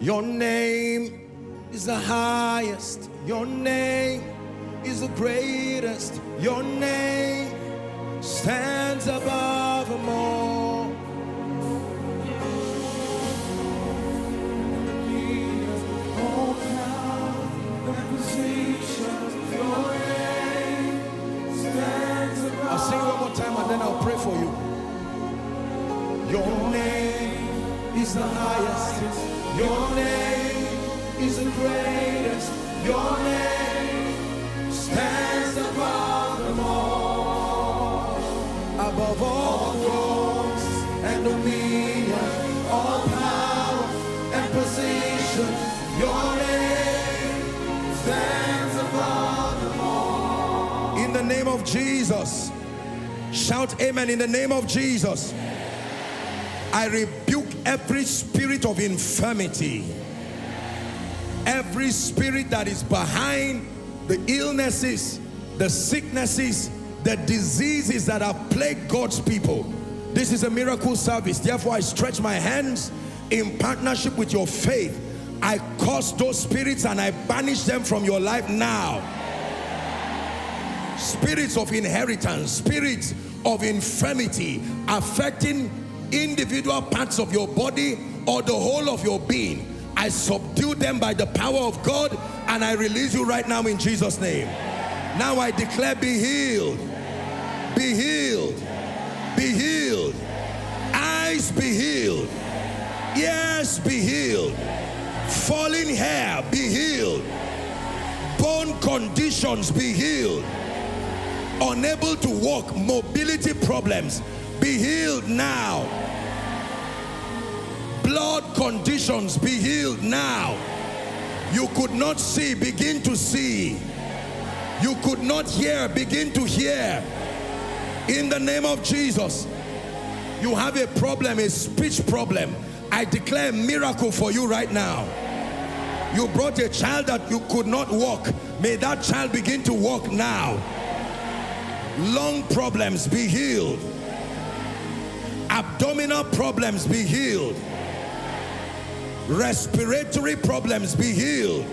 Your name is the highest. Your name is the greatest. Your name stands above them all. All power and position, your name stands above. I'll sing one more time and then I'll pray for you. Your name is the highest. Your name is the greatest. Your name stands above them all. Above all thrones and dominion, all power and position, your name stands above them all. In the name of Jesus, shout amen. In the name of Jesus, I rebuke every spirit of infirmity, every spirit that is behind the illnesses, the sicknesses, the diseases that have plagued God's people. This is a miracle service. Therefore, I stretch my hands in partnership with your faith. I curse those spirits and I banish them from your life now. Spirits of inheritance, spirits of infirmity affecting individual parts of your body or the whole of your being, I subdue them by the power of God and I release you right now in Jesus' name. Now I declare, be healed, be healed, be healed. Eyes, be healed. Ears, be healed. Falling hair, be healed. Bone conditions, be healed. Unable to walk, mobility problems, be healed now. Blood conditions, be healed now. You could not see, begin to see. You could not hear, begin to hear. In the name of Jesus. You have a problem, a speech problem. I declare a miracle for you right now. You brought a child that you could not walk. May that child begin to walk now. Lung problems, be healed. Abdominal problems, be healed. Respiratory problems, be healed.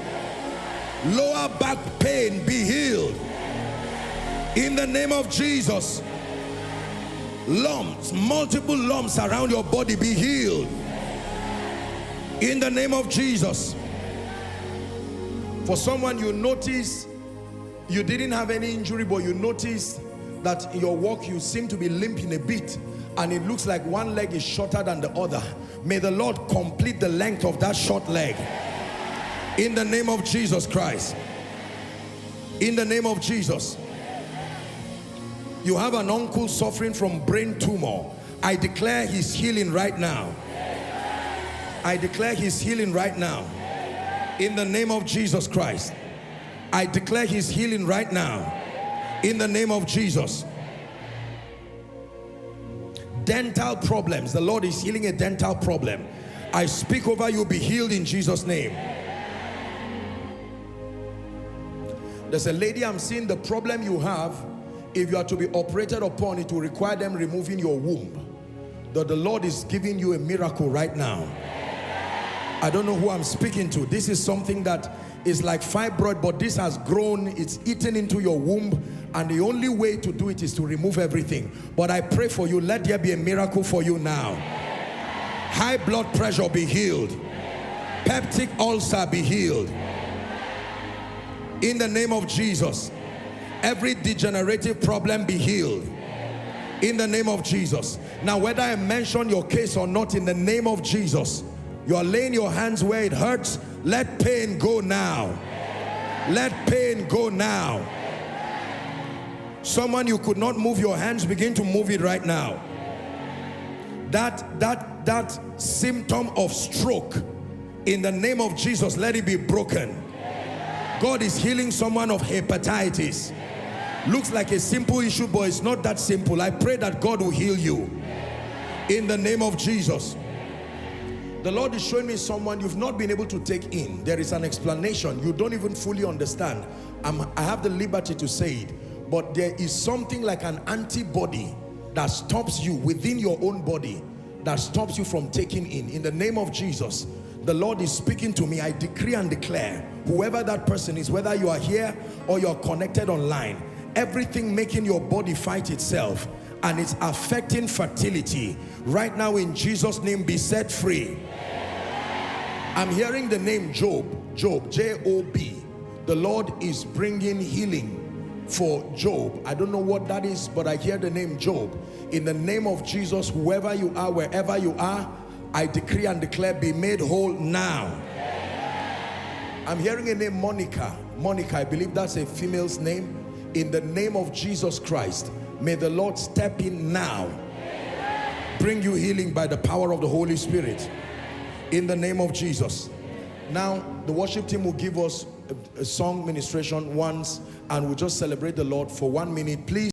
Lower back pain, be healed. In the name of Jesus. Lumps, multiple lumps around your body, be healed. In the name of Jesus. For someone, you notice you didn't have any injury, but you notice that in your walk you seem to be limping a bit, and it looks like one leg is shorter than the other. May the Lord complete the length of that short leg. In the name of Jesus Christ. In the name of Jesus. You have an uncle suffering from brain tumor. I declare his healing right now. I declare his healing right now. In the name of Jesus Christ. I declare his healing right now. In the name of Jesus. Dental problems. The Lord is healing a dental problem. I speak over you, be healed in Jesus' name. There's a lady I'm seeing, the problem you have, if you are to be operated upon, it will require them removing your womb. The Lord is giving you a miracle right now. I don't know who I'm speaking to. This is something that is like fibroid, but this has grown, it's eaten into your womb, and the only way to do it is to remove everything. But I pray for you, let there be a miracle for you now. High blood pressure, be healed. Peptic ulcer, be healed. In the name of Jesus. Every degenerative problem, be healed. In the name of Jesus. Now, whether I mention your case or not, in the name of Jesus, you are laying your hands where it hurts. Let pain go now. Let pain go now. Someone, you could not move your hands, begin to move it right now. That symptom of stroke, in the name of Jesus, let it be broken. God is healing someone of hepatitis. Looks like a simple issue, but it's not that simple. I pray that God will heal you in the name of Jesus. The Lord is showing me someone you've not been able to take in. There is an explanation you don't even fully understand. I have the liberty to say it, but there is something like an antibody that stops you within your own body, that stops you from taking in the name of Jesus. The Lord is speaking to me. I decree and declare, whoever that person is, whether you are here or you're connected online, everything making your body fight itself and it's affecting fertility, right now in Jesus' name, be set free. I'm hearing the name Job, J-O-B. The Lord is bringing healing for Job. I don't know what that is, but I hear the name Job. In the name of Jesus, whoever you are, wherever you are, I decree and declare, be made whole now. I'm hearing a name, Monica. Monica, I believe that's a female's name. In the name of Jesus Christ, may the Lord step in now. Bring you healing by the power of the Holy Spirit. In the name of Jesus. Now, the worship team will give us a song ministration once, and we'll just celebrate the Lord for 1 minute. Please.